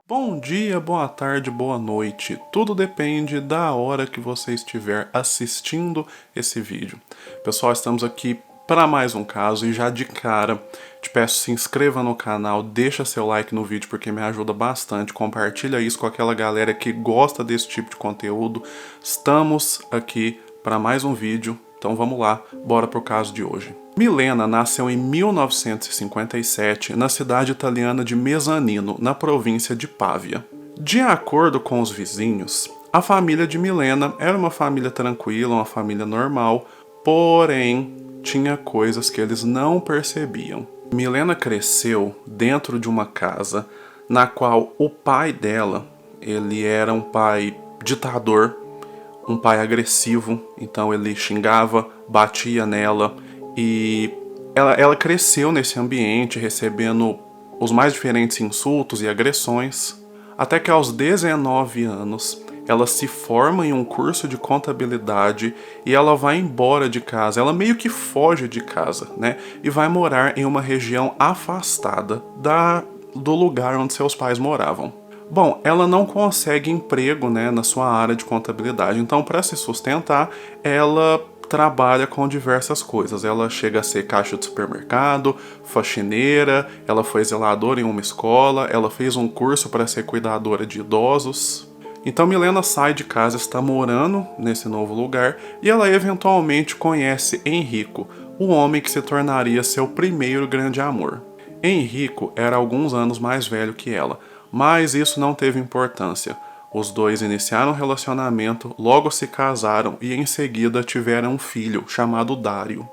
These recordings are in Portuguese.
Bom dia, boa tarde, boa noite. Tudo depende da hora que você estiver assistindo esse vídeo. Pessoal, estamos aqui para mais um caso e já de cara te peço se inscreva no canal, deixa seu like no vídeo porque me ajuda bastante, compartilha isso com aquela galera que gosta desse tipo de conteúdo. Estamos aqui para mais um vídeo, então vamos lá, bora pro caso de hoje. Milena nasceu em 1957 na cidade italiana de Mezzanino, na província de Pavia. De acordo com os vizinhos, a família de Milena era uma família tranquila, uma família normal, porém tinha coisas que eles não percebiam. Milena cresceu dentro de uma casa na qual o pai dela, ele era um pai ditador, um pai agressivo, então ele xingava, batia nela, e ela cresceu nesse ambiente, recebendo os mais diferentes insultos e agressões, até que aos 19 anos ela se forma em um curso de contabilidade e ela vai embora de casa. Ela meio que foge de casa, né? E vai morar em uma região afastada do lugar onde seus pais moravam. Bom, ela não consegue emprego, né, na sua área de contabilidade, então para se sustentar, ela trabalha com diversas coisas. Ela chega a ser caixa de supermercado, faxineira, ela foi zeladora em uma escola, ela fez um curso para ser cuidadora de idosos. Então Milena sai de casa, está morando nesse novo lugar e ela eventualmente conhece Enrico, o homem que se tornaria seu primeiro grande amor. Enrico era alguns anos mais velho que ela, mas isso não teve importância. Os dois iniciaram um relacionamento, logo se casaram e em seguida tiveram um filho chamado Dário.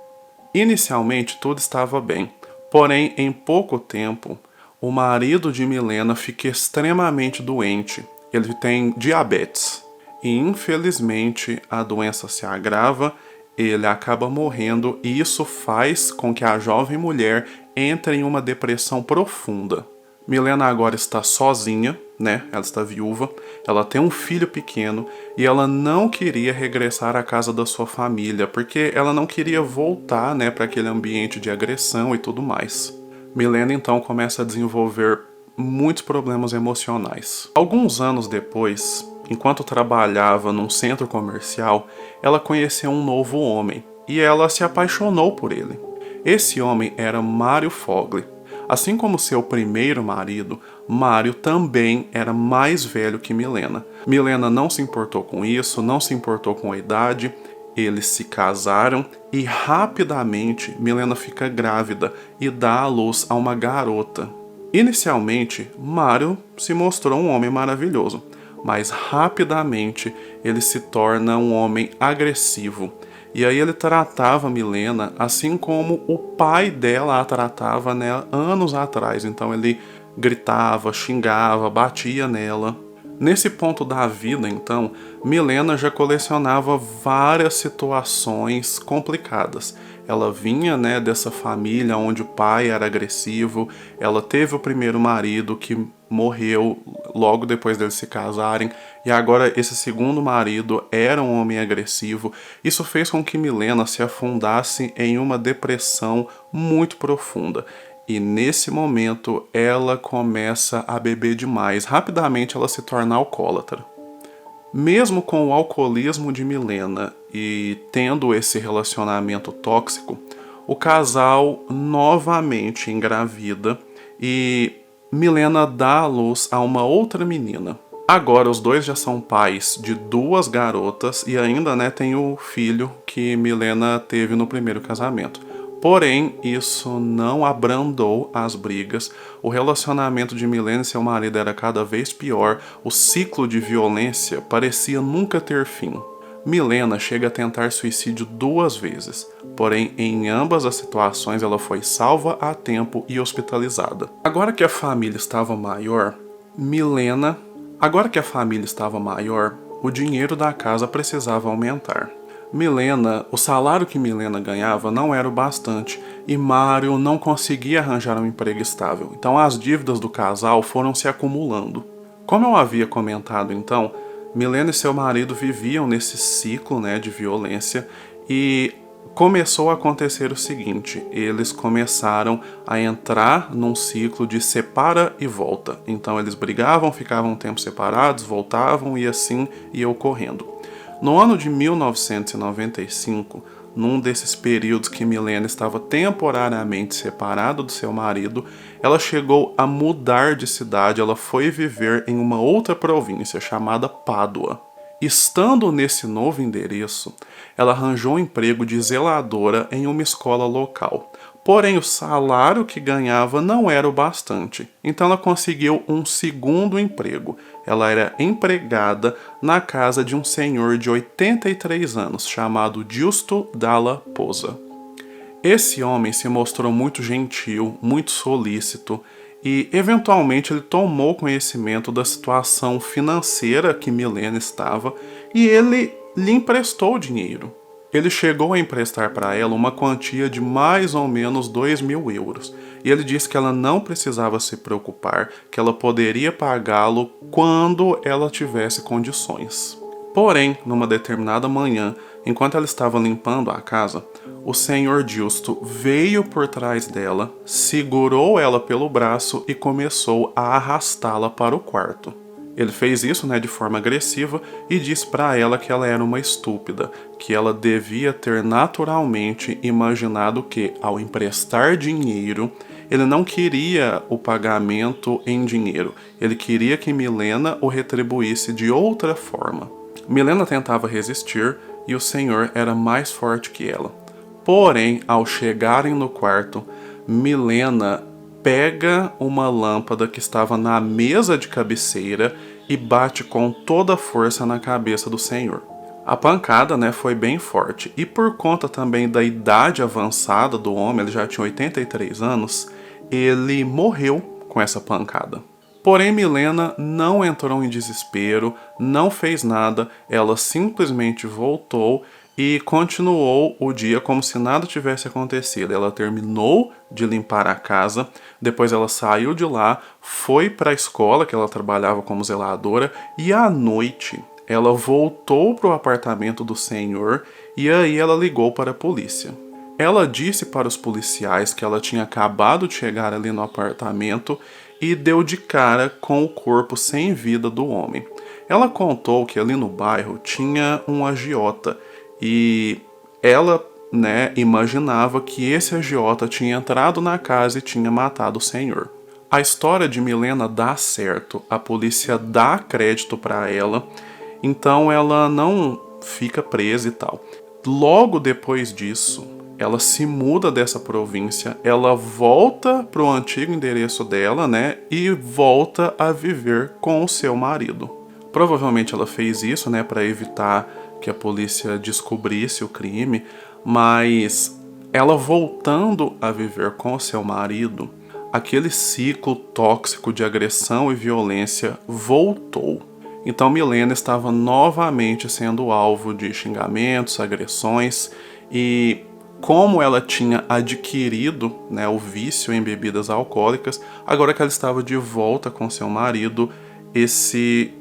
Inicialmente tudo estava bem, porém em pouco tempo o marido de Milena fica extremamente doente. Ele tem diabetes e infelizmente a doença se agrava, ele acaba morrendo e isso faz com que a jovem mulher entre em uma depressão profunda. Milena agora está sozinha, né? Ela está viúva, ela tem um filho pequeno e ela não queria regressar à casa da sua família, porque ela não queria voltar, né, para aquele ambiente de agressão e tudo mais. Milena então começa a desenvolver muitos problemas emocionais. Alguns anos depois, enquanto trabalhava num centro comercial, ela conheceu um novo homem e ela se apaixonou por ele. Esse homem era Mário Fogli. Assim como seu primeiro marido, Mário também era mais velho que Milena. Milena não se importou com isso, não se importou com a idade, eles se casaram e rapidamente Milena fica grávida e dá à luz a uma garota. Inicialmente, Mário se mostrou um homem maravilhoso, mas rapidamente ele se torna um homem agressivo. E aí ele tratava Milena assim como o pai dela a tratava, né, anos atrás. Então ele gritava, xingava, batia nela. Nesse ponto da vida, então, Milena já colecionava várias situações complicadas. Ela vinha, né, dessa família onde o pai era agressivo, ela teve o primeiro marido que morreu logo depois deles se casarem, e agora esse segundo marido era um homem agressivo. Isso fez com que Milena se afundasse em uma depressão muito profunda. E nesse momento ela começa a beber demais. Rapidamente ela se torna alcoólatra. Mesmo com o alcoolismo de Milena e tendo esse relacionamento tóxico, o casal novamente engravida e Milena dá à luz a uma outra menina. Agora os dois já são pais de duas garotas e ainda, né, tem o filho que Milena teve no primeiro casamento. Porém, isso não abrandou as brigas, o relacionamento de Milena e seu marido era cada vez pior, o ciclo de violência parecia nunca ter fim. Milena chega a tentar suicídio 2 vezes, porém em ambas as situações ela foi salva a tempo e hospitalizada. Agora que a família estava maior, o dinheiro da casa precisava aumentar. O salário que Milena ganhava não era o bastante e Mário não conseguia arranjar um emprego estável, então as dívidas do casal foram se acumulando. Como eu havia comentado então, Milena e seu marido viviam nesse ciclo, né, de violência e começou a acontecer o seguinte: eles começaram a entrar num ciclo de separa e volta. Então eles brigavam, ficavam um tempo separados, voltavam e assim ia ocorrendo. No ano de 1995, num desses períodos que Milena estava temporariamente separada do seu marido, ela chegou a mudar de cidade, ela foi viver em uma outra província chamada Pádua. Estando nesse novo endereço, ela arranjou um emprego de zeladora em uma escola local. Porém, o salário que ganhava não era o bastante. Então ela conseguiu um segundo emprego. Ela era empregada na casa de um senhor de 83 anos, chamado Giusto Dalla Posa. Esse homem se mostrou muito gentil, muito solícito e, eventualmente, ele tomou conhecimento da situação financeira que Milena estava e ele lhe emprestou dinheiro. Ele chegou a emprestar para ela uma quantia de mais ou menos 2.000 euros. E ele disse que ela não precisava se preocupar, que ela poderia pagá-lo quando ela tivesse condições. Porém, numa determinada manhã, enquanto ela estava limpando a casa, o senhor Giusto veio por trás dela, segurou ela pelo braço e começou a arrastá-la para o quarto. Ele fez isso, de forma agressiva e disse para ela que ela era uma estúpida, que ela devia ter naturalmente imaginado que, ao emprestar dinheiro, ele não queria o pagamento em dinheiro, ele queria que Milena o retribuísse de outra forma. Milena tentava resistir e o senhor era mais forte que ela. Porém, ao chegarem no quarto, Milena pega uma lâmpada que estava na mesa de cabeceira e bate com toda a força na cabeça do senhor. A pancada, foi bem forte e por conta também da idade avançada do homem, ele já tinha 83 anos, ele morreu com essa pancada. Porém, Milena não entrou em desespero, não fez nada, ela simplesmente voltou e continuou o dia como se nada tivesse acontecido. Ela terminou de limpar a casa, depois ela saiu de lá, foi para a escola que ela trabalhava como zeladora e à noite ela voltou para o apartamento do senhor e aí ela ligou para a polícia. Ela disse para os policiais que ela tinha acabado de chegar ali no apartamento e deu de cara com o corpo sem vida do homem. Ela contou que ali no bairro tinha um agiota e ela, imaginava que esse agiota tinha entrado na casa e tinha matado o senhor. A história de Milena dá certo, a polícia dá crédito para ela, então ela não fica presa e tal. Logo depois disso, ela se muda dessa província, ela volta para o antigo endereço dela, e volta a viver com o seu marido. Provavelmente ela fez isso, para evitar que a polícia descobrisse o crime, mas ela voltando a viver com o seu marido, aquele ciclo tóxico de agressão e violência voltou. Então Milena estava novamente sendo alvo de xingamentos, agressões e como ela tinha adquirido o vício em bebidas alcoólicas, agora que ela estava de volta com seu marido, esse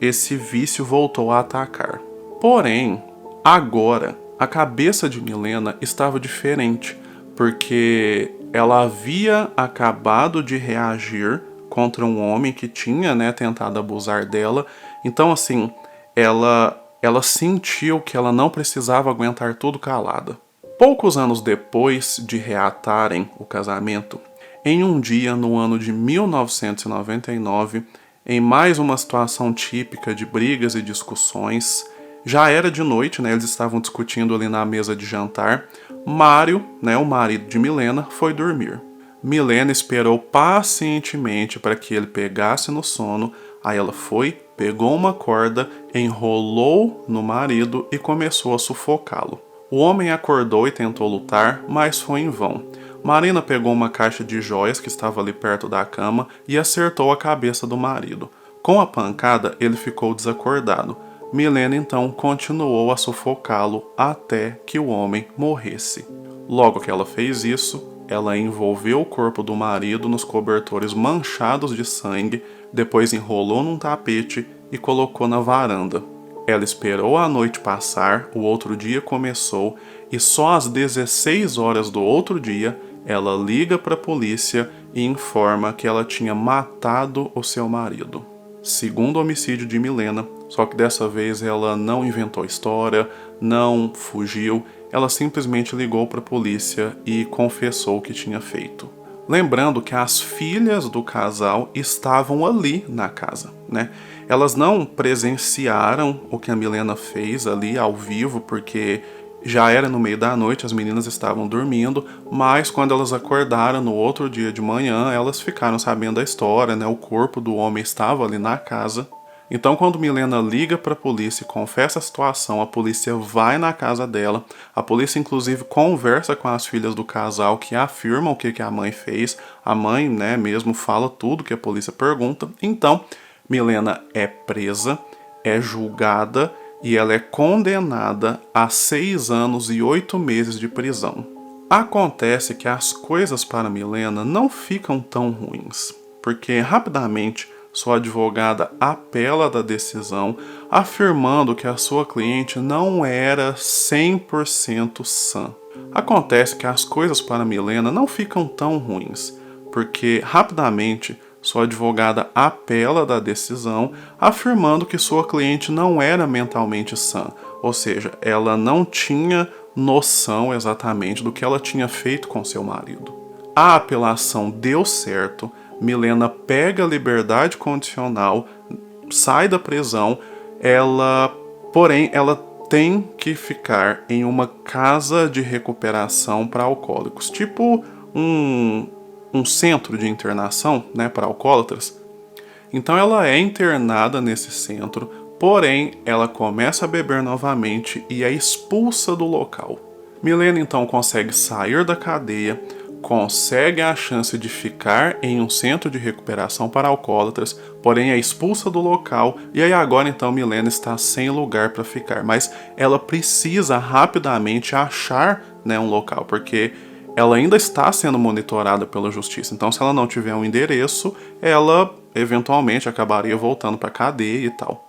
vício voltou a atacar. Porém, agora, a cabeça de Milena estava diferente, porque ela havia acabado de reagir contra um homem que tinha tentado abusar dela. Então, assim, ela sentiu que ela não precisava aguentar tudo calada. Poucos anos depois de reatarem o casamento, em um dia no ano de 1999, em mais uma situação típica de brigas e discussões, já era de noite, eles estavam discutindo ali na mesa de jantar, Mário, o marido de Milena, foi dormir. Milena esperou pacientemente para que ele pegasse no sono, aí ela foi, pegou uma corda, enrolou no marido e começou a sufocá-lo. O homem acordou e tentou lutar, mas foi em vão. Marina pegou uma caixa de joias que estava ali perto da cama e acertou a cabeça do marido. Com a pancada, ele ficou desacordado. Milena então continuou a sufocá-lo até que o homem morresse. Logo que ela fez isso, ela envolveu o corpo do marido nos cobertores manchados de sangue, depois enrolou num tapete e colocou na varanda. Ela esperou a noite passar, o outro dia começou e só às 16 horas do outro dia ela liga para a polícia e informa que ela tinha matado o seu marido. Segundo homicídio de Milena, só que dessa vez ela não inventou história, não fugiu, ela simplesmente ligou para a polícia e confessou o que tinha feito. Lembrando que as filhas do casal estavam ali na casa, né? Elas não presenciaram o que a Milena fez ali ao vivo, porque já era no meio da noite, as meninas estavam dormindo, mas quando elas acordaram no outro dia de manhã, elas ficaram sabendo da história, né? O corpo do homem estava ali na casa. Então, quando Milena liga para a polícia e confessa a situação, a polícia vai na casa dela. A polícia, inclusive, conversa com as filhas do casal que afirmam o que a mãe fez. A mãe, né, mesmo fala tudo que a polícia pergunta. Então, Milena é presa, é julgada e ela é condenada a 6 anos e 8 meses de prisão. Acontece que as coisas para Milena não ficam tão ruins, porque rapidamente sua advogada apela da decisão, afirmando que a sua cliente não era 100% sã. Acontece que as coisas para Milena não ficam tão ruins, porque rapidamente sua advogada apela da decisão, afirmando que sua cliente não era mentalmente sã, ou seja, ela não tinha noção exatamente do que ela tinha feito com seu marido. A apelação deu certo, Milena pega a liberdade condicional, sai da prisão, porém, ela tem que ficar em uma casa de recuperação para alcoólicos, tipo um centro de internação, né, para alcoólatras. Então ela é internada nesse centro, porém ela começa a beber novamente e é expulsa do local. Milena então consegue sair da cadeia, consegue a chance de ficar em um centro de recuperação para alcoólatras, porém é expulsa do local e aí agora então Milena está sem lugar para ficar, mas ela precisa rapidamente achar, né, um local, porque ela ainda está sendo monitorada pela justiça, então se ela não tiver um endereço, ela eventualmente acabaria voltando para a cadeia e tal.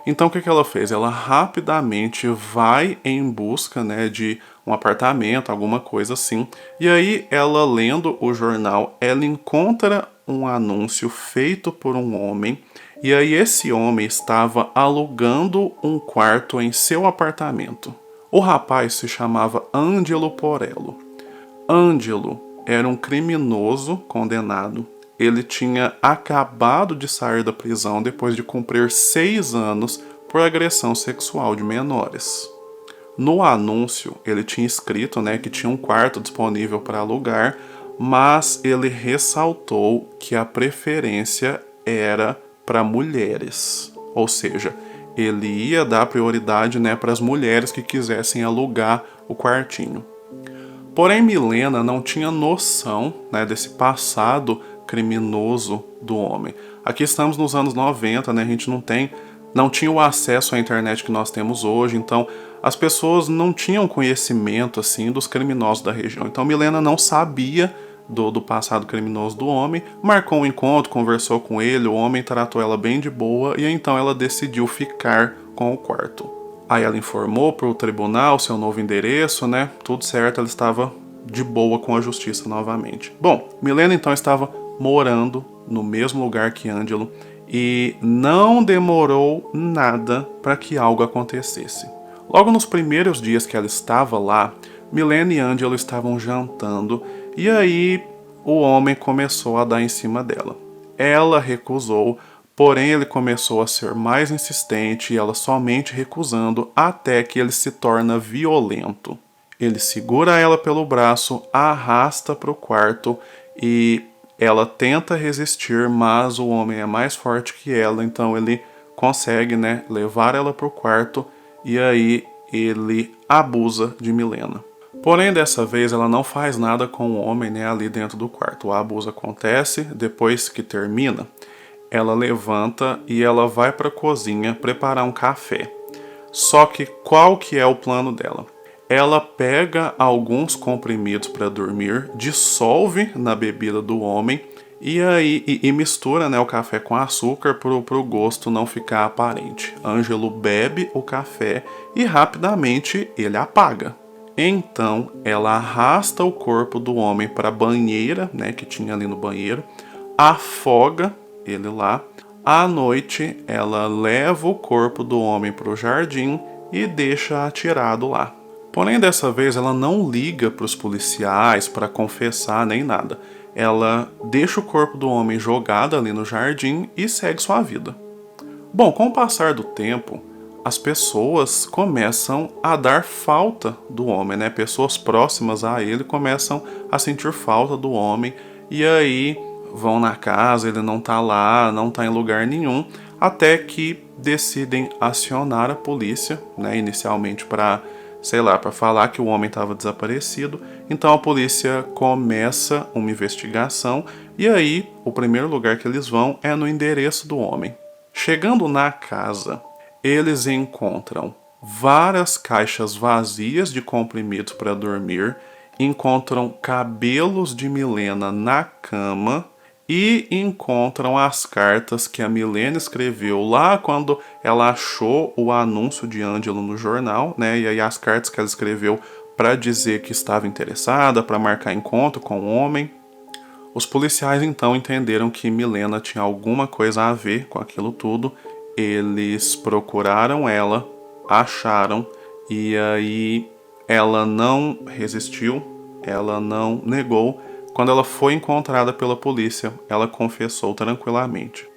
Então o que ela fez? Ela rapidamente vai em busca, né, de um apartamento, alguma coisa assim. E aí ela, lendo o jornal, ela encontra um anúncio feito por um homem. E aí esse homem estava alugando um quarto em seu apartamento. O rapaz se chamava Ângelo Porello. Ângelo era um criminoso condenado. Ele tinha acabado de sair da prisão depois de cumprir 6 anos por agressão sexual de menores. No anúncio, ele tinha escrito, né, que tinha um quarto disponível para alugar, mas ele ressaltou que a preferência era para mulheres. Ou seja, ele ia dar prioridade, né, para as mulheres que quisessem alugar o quartinho. Porém, Milena não tinha noção, né, desse passado criminoso do homem. Aqui estamos nos anos 90, né? A gente não tinha o acesso à internet que nós temos hoje, então as pessoas não tinham conhecimento assim dos criminosos da região. Então Milena não sabia do passado criminoso do homem, marcou um encontro, conversou com ele, o homem tratou ela bem de boa e então ela decidiu ficar com o quarto. Aí ela informou para o tribunal seu novo endereço, né? Tudo certo, ela estava de boa com a justiça novamente. Bom, Milena então estava morando no mesmo lugar que Ângelo e não demorou nada para que algo acontecesse. Logo nos primeiros dias que ela estava lá, Milena e Ângelo estavam jantando e aí o homem começou a dar em cima dela. Ela recusou, porém ele começou a ser mais insistente e ela somente recusando até que ele se torna violento. Ele segura ela pelo braço, arrasta para o quarto e ela tenta resistir, mas o homem é mais forte que ela, então ele consegue, né, levar ela para o quarto e aí ele abusa de Milena. Porém, dessa vez ela não faz nada com o homem, né, ali dentro do quarto. O abuso acontece, depois que termina, ela levanta e ela vai para a cozinha preparar um café. Só que qual que é o plano dela? Ela pega alguns comprimidos para dormir, dissolve na bebida do homem e mistura, né, o café com açúcar para o gosto não ficar aparente. Ângelo bebe o café e rapidamente ele apaga. Então ela arrasta o corpo do homem para a banheira, né, que tinha ali no banheiro, afoga ele lá. À noite ela leva o corpo do homem para o jardim e deixa atirado lá. Porém, dessa vez ela não liga para os policiais para confessar nem nada. Ela deixa o corpo do homem jogado ali no jardim e segue sua vida. Bom, com o passar do tempo, as pessoas começam a dar falta do homem, né? Pessoas próximas a ele começam a sentir falta do homem e aí vão na casa, ele não tá lá, não tá em lugar nenhum, até que decidem acionar a polícia, né? Inicialmente para, sei lá, para falar que o homem estava desaparecido. Então a polícia começa uma investigação e aí o primeiro lugar que eles vão é no endereço do homem. Chegando na casa, eles encontram várias caixas vazias de comprimidos para dormir, encontram cabelos de Milena na cama e encontram as cartas que a Milena escreveu lá quando ela achou o anúncio de Ângelo no jornal, né? E aí as cartas que ela escreveu para dizer que estava interessada, para marcar encontro com o homem. Os policiais então entenderam que Milena tinha alguma coisa a ver com aquilo tudo. Eles procuraram ela, acharam, e aí ela não resistiu, ela não negou. Quando ela foi encontrada pela polícia, ela confessou tranquilamente.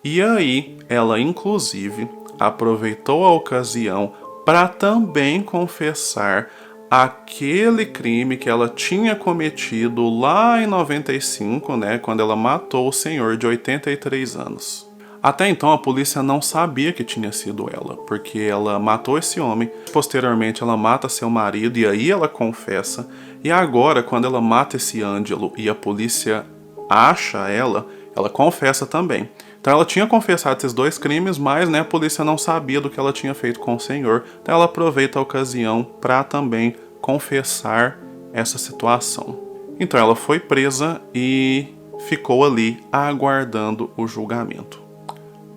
E aí ela inclusive aproveitou a ocasião para também confessar aquele crime que ela tinha cometido lá em 95, né, quando ela matou o senhor de 83 anos. Até então a polícia não sabia que tinha sido ela, porque ela matou esse homem, posteriormente ela mata seu marido e aí ela confessa, e agora quando ela mata esse Ângelo e a polícia acha ela confessa também. Então ela tinha confessado esses dois crimes, mas né, a polícia não sabia do que ela tinha feito com o senhor. Então ela aproveita a ocasião para também confessar essa situação. Então ela foi presa e ficou ali aguardando o julgamento.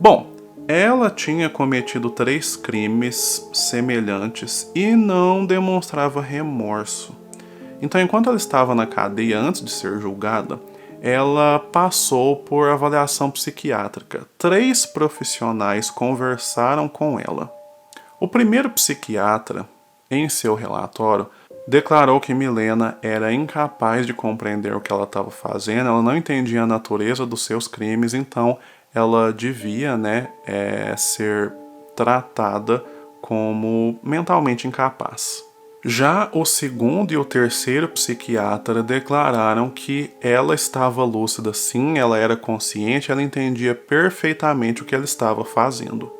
Bom, ela tinha cometido 3 crimes semelhantes e não demonstrava remorso. Então, enquanto ela estava na cadeia antes de ser julgada, ela passou por avaliação psiquiátrica. 3 profissionais conversaram com ela. O primeiro psiquiatra, em seu relatório, declarou que Milena era incapaz de compreender o que ela estava fazendo, ela não entendia a natureza dos seus crimes, então ela devia, ser tratada como mentalmente incapaz. Já o segundo e o terceiro psiquiatra declararam que ela estava lúcida sim, ela era consciente, ela entendia perfeitamente o que ela estava fazendo.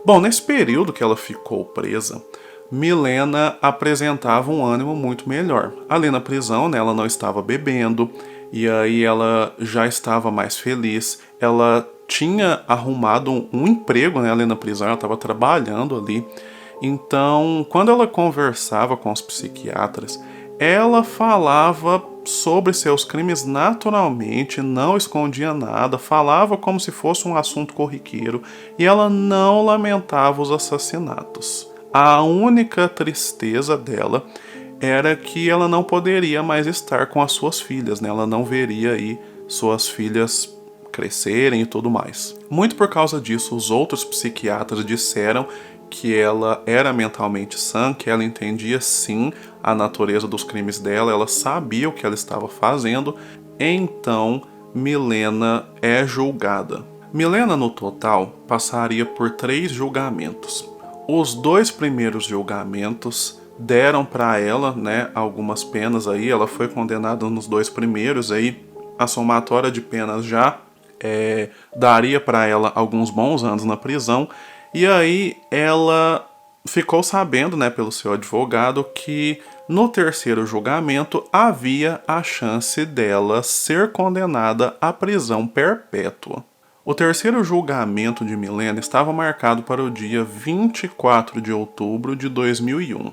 Bom, nesse período que ela ficou presa, Milena apresentava um ânimo muito melhor. Ali na prisão, né, ela não estava bebendo, e aí ela já estava mais feliz. Ela tinha arrumado um emprego, né, ali na prisão, ela estava trabalhando ali. Então, quando ela conversava com os psiquiatras, ela falava sobre seus crimes naturalmente, não escondia nada, falava como se fosse um assunto corriqueiro e ela não lamentava os assassinatos. A única tristeza dela era que ela não poderia mais estar com as suas filhas, né? Ela não veria aí suas filhas crescerem e tudo mais. Muito por causa disso, os outros psiquiatras disseram que ela era mentalmente sã, que ela entendia sim a natureza dos crimes dela, ela sabia o que ela estava fazendo, então Milena é julgada. Milena, no total, passaria por 3 julgamentos. Os 2 primeiros julgamentos deram para ela, algumas penas aí, ela foi condenada nos 2 primeiros aí, a somatória de penas já daria para ela alguns bons anos na prisão. E aí ela ficou sabendo, pelo seu advogado, que no terceiro julgamento havia a chance dela ser condenada à prisão perpétua. O terceiro julgamento de Milena estava marcado para o dia 24 de outubro de 2001.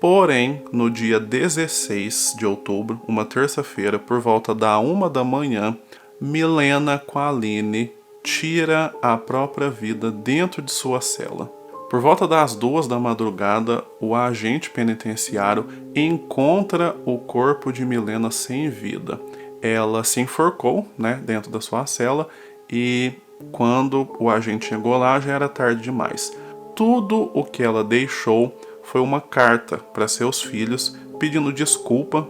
Porém, no dia 16 de outubro, uma terça-feira, por volta da 1 da manhã, Milena com a Aline tira a própria vida dentro de sua cela. Por volta das 2 da madrugada, o agente penitenciário encontra o corpo de Milena sem vida. Ela se enforcou, né, dentro da sua cela e quando o agente chegou lá já era tarde demais. Tudo o que ela deixou foi uma carta para seus filhos pedindo desculpa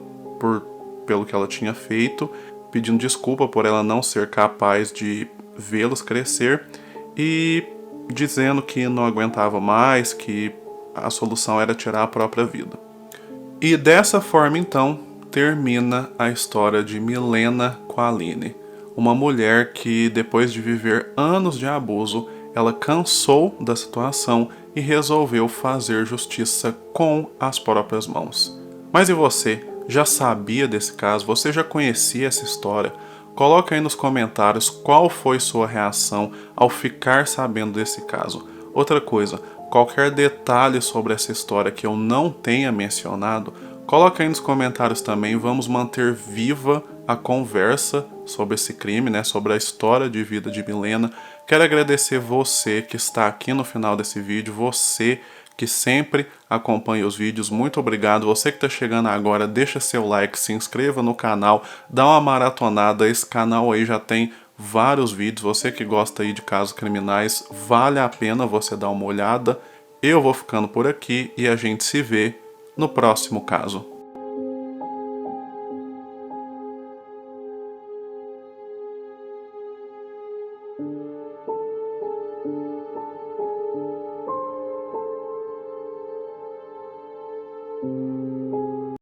pelo que ela tinha feito, pedindo desculpa por ela não ser capaz de vê-los crescer e dizendo que não aguentava mais, que a solução era tirar a própria vida. E dessa forma, então, termina a história de Milena com a Aline, uma mulher que, depois de viver anos de abuso, ela cansou da situação e resolveu fazer justiça com as próprias mãos. Mas e você? Já sabia desse caso? Você já conhecia essa história? Coloca aí nos comentários qual foi sua reação ao ficar sabendo desse caso. Outra coisa, qualquer detalhe sobre essa história que eu não tenha mencionado, coloca aí nos comentários também. Vamos manter viva a conversa sobre esse crime, né, sobre a história de vida de Milena. Quero agradecer você que está aqui no final desse vídeo, você que sempre acompanha os vídeos, muito obrigado. Você que está chegando agora, deixa seu like, se inscreva no canal, dá uma maratonada, esse canal aí já tem vários vídeos. Você que gosta aí de casos criminais, vale a pena você dar uma olhada. Eu vou ficando por aqui e a gente se vê no próximo caso.